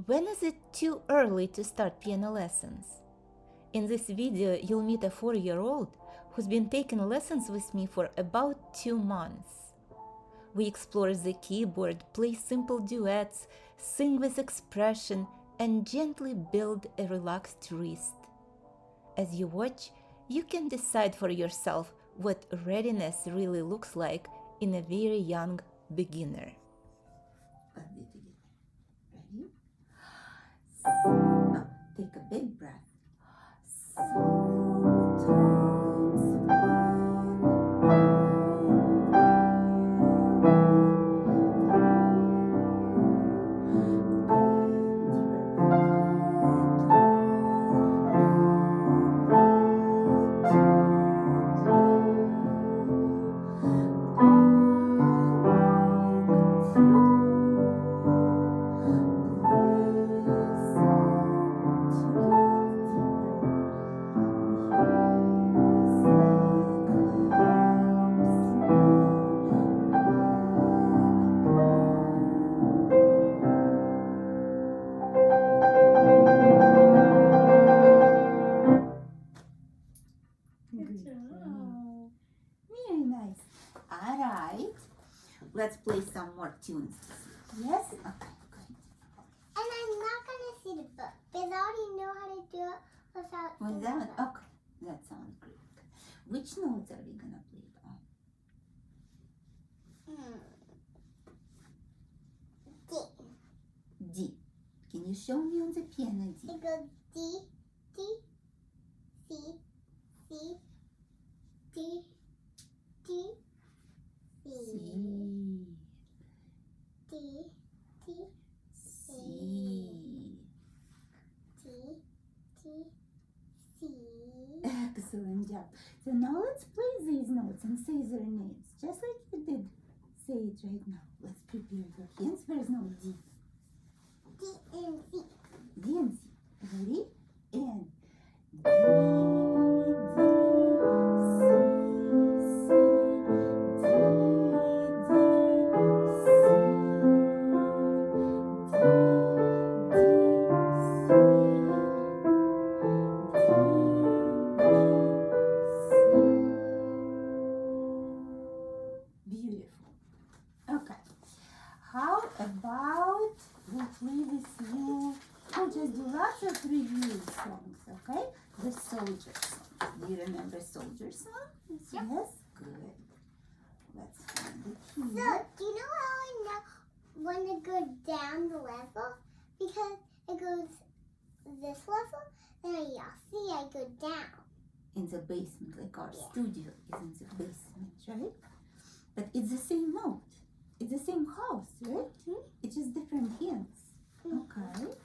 When is it too early to start piano lessons? In this video, you'll meet a 4-year-old who's been taking lessons with me for about 2 months. We explore the keyboard, play simple duets, sing with expression, and gently build a relaxed wrist. As you watch, you can decide for yourself what readiness really looks like in a very young beginner. Ready? Now, take a big breath. Very nice. All right. Let's play some more tunes. Yes? Okay, good. And I'm not going to see the book because I already know how to do it without seeing the book. Okay, that sounds great. Which notes are we going to play it on? D. D. Can you show me on the piano D? It goes D, D, C, C, D, D, C, D, D, C. D, D, C. Excellent job. So now let's play these notes and say their names, just like you did. Say it right now. Let's prepare your hands. Where's note D? D and C. D and C. Ready? And D, D, Beautiful. Okay. How about we play with you? We'll just do lots of review songs, okay? The soldier song. Do you remember soldier song? Yep. Yes? Good. Let's find it So, here. do you know how I know when to go down the level? Because it goes this level, then I go down. In the basement, like our Yeah. studio is in the basement, right? But it's the same note. It's the same house, right? Hmm? It's just different hands. Mhm. Okay.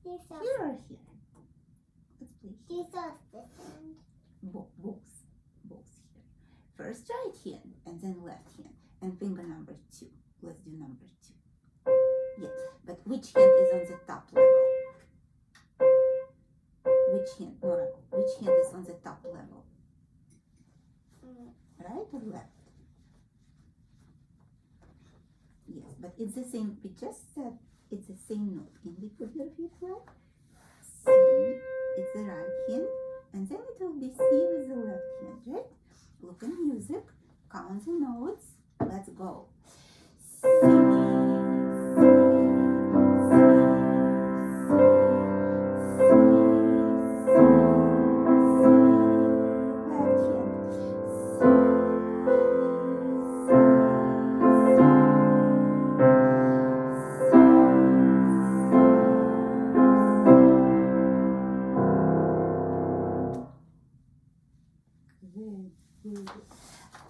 These are, Here or here? Let's play here. these are different. Both here. First right hand and then left hand and finger number 2. Let's do number 2. Yes, but which hand is on the top level? Which hand, Nora? Which hand is on the top level? Right or left? Yes, but it's the same. We just said it's the same note. Can we put your feet flat? C, it's the right hand, and then it will be C with the left hand, right? Look at music, count the notes. Let's go. C,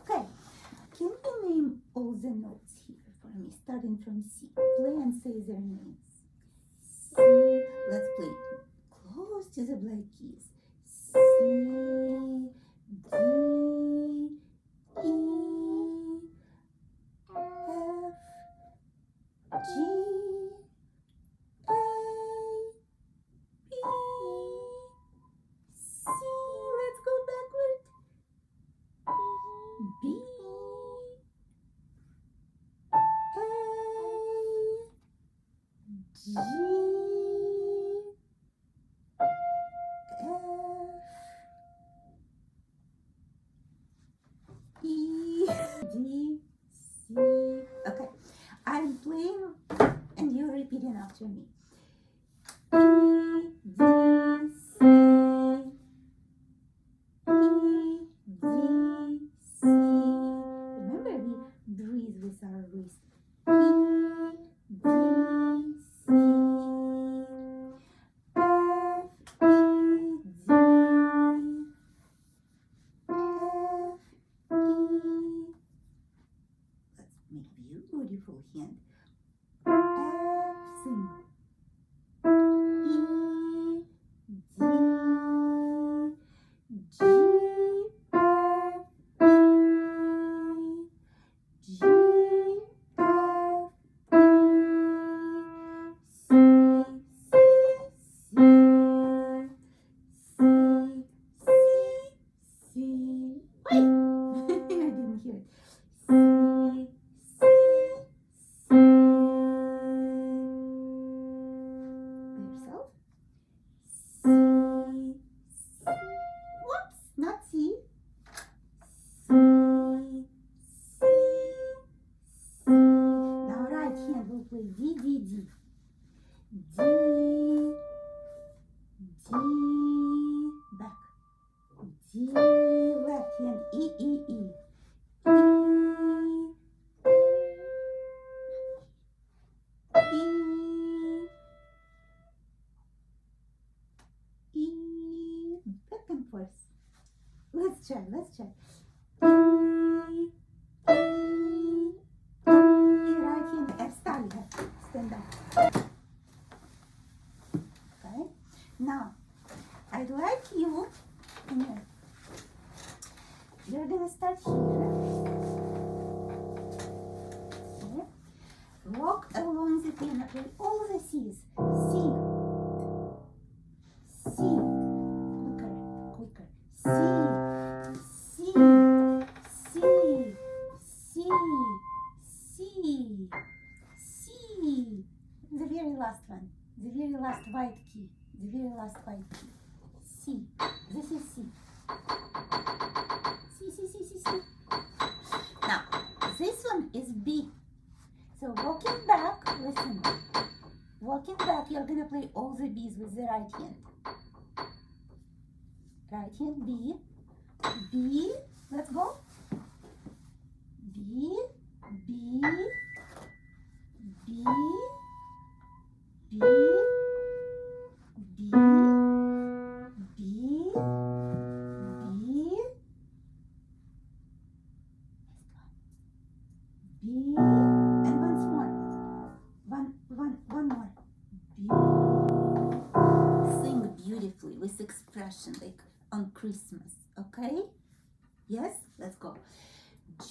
Okay, can you name all the notes here for me, starting from C? Play and say their names. C, let's play close to the black keys. C, D, E, F, G, A, B, C. Let's go backward. B, A, G, E, D, C. Okay, I'm playing and you're repeating after me. E, D, C. E, D, C. Remember, we breathe with our wrist. E, D, C. F, E, D. Let's make beautiful hand. F, sing. E, D, G, F, E, G, F, E, C, C. Wait! I didn't hear it. C, C, C. By yourself. C, C. Whoops, not C. C, C, C. Now right hand will play D, D, D. D, D, back. D, left hand, E, E, E. E, E, E, back and forth. Let's try. E, E, right hand, F star, you have to stand up. Okay, now I'd like you, come here. You're gonna start here. Okay. Walk along the piano, play all the C's. C, C, quicker. C, C, C, C, C, C. The very last one. The very last white key. The very last white key. C. This is C. C, C, C, C, C. Now, this one is B. So walking back, listen. Walking back, you're gonna play all the B's with the right hand. Right hand, B. B. Let's go. B, B, B, B, B, B, B, B, and once more. One more. B. Sing beautifully with expression, like on Christmas, okay? Yes? Let's go.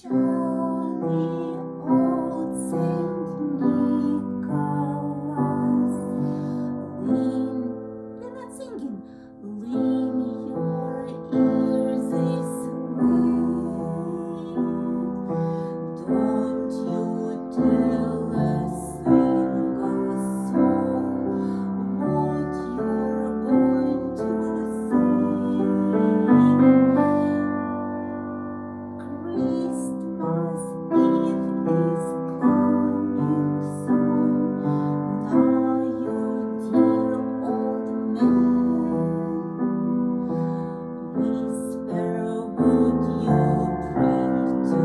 Jolly old Saint Nicholas, lean, you're not singing, lean your ears this way. Don't you tell a single soul what you're going to say. Christmas Eve is coming soon. Now, you dear old man, whisper what you bring to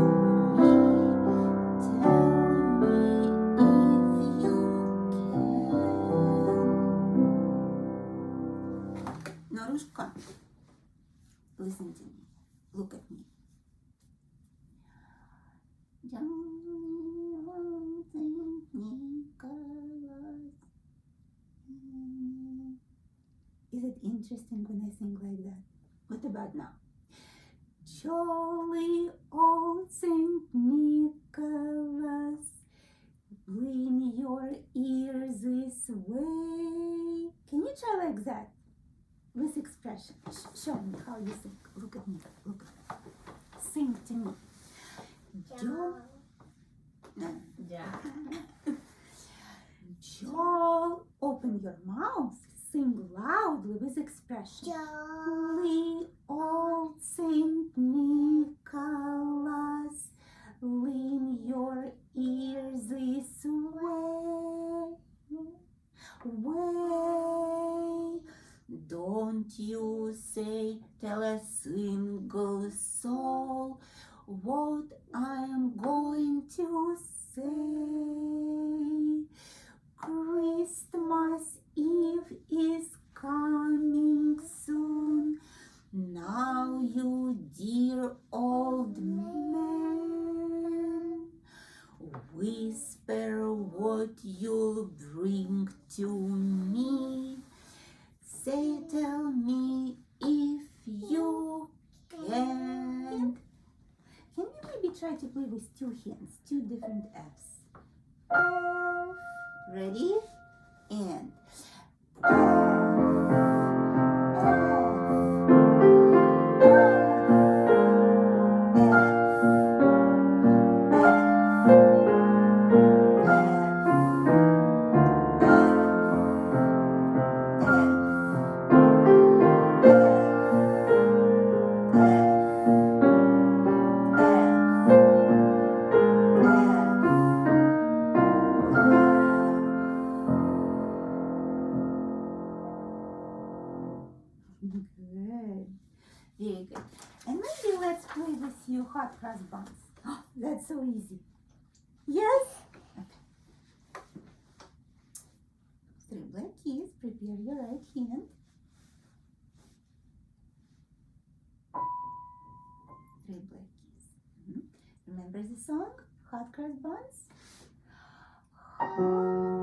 me. Tell me if you can. Norushka, listen to me. Look at me. Is it interesting when I sing like that? What about now? Jolly old Saint Nicholas, lean your ears this way. Can you try like that? With expression. Show me how you sing. Look at me. Look at me. Sing to me. Jolly, open your mouth. Sing loudly with expression. Jolly old Saint Nicholas, lean your ears this way. Don't you say, tell a single soul what I'm going to say. Christmas Eve is coming soon. Now, you dear old man, whisper what you'll bring to me. Say, tell me if you can. Can you maybe try to play with two hands, two different Fs? Ready? And Good. Very good. And maybe let's play with you hot cross buns. Oh, that's so easy. Yes? Okay. 3 black keys. Prepare your right hand. 3 black keys. Remember the song? Hot cross buns? Hot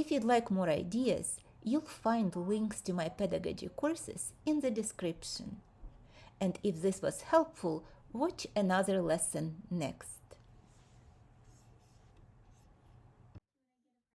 If you'd like more ideas, you'll find links to my pedagogy courses in the description. And if this was helpful, watch another lesson next.